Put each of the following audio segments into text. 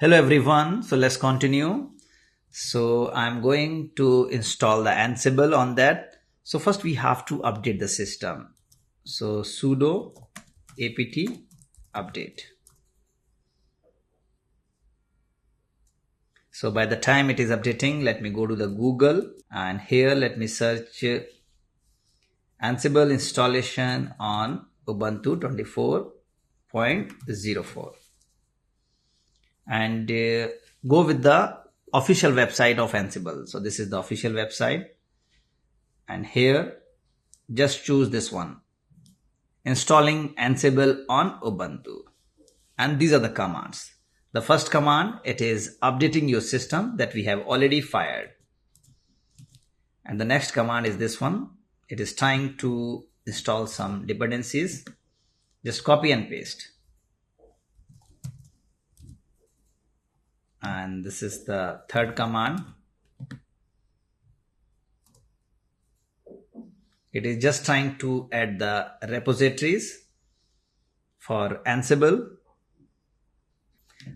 Hello everyone. So let's continue. So I'm going to install the Ansible on that. So first we have to update the system. So sudo apt update. So by the time it is updating, let me go to the Google and here let me search Ansible installation on Ubuntu 24.04 and go with the official website of Ansible. So this is the official website and here just choose this one, installing Ansible on Ubuntu, and these are the commands. The first command, it is updating your system that we have already fired, and the next command is this one. It is trying to install some dependencies. Just copy and paste. And this is the third command. It is just trying to add the repositories for Ansible.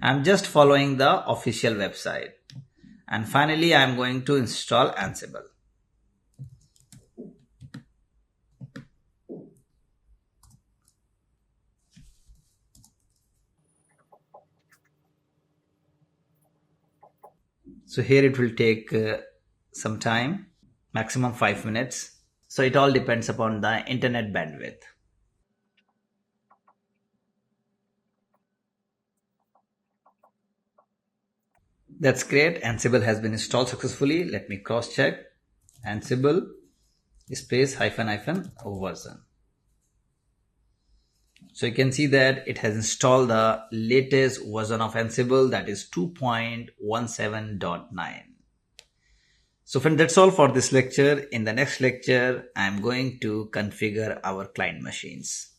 I'm just following the official website. And finally, I'm going to install Ansible. So here it will take some time, maximum 5 minutes. So it all depends upon the internet bandwidth. That's great. Ansible has been installed successfully. Let me cross check. Ansible space -- version. So you can see that it has installed the latest version of Ansible, that is 2.17.9. So friend, that's all for this lecture. In the next lecture, I'm going to configure our client machines.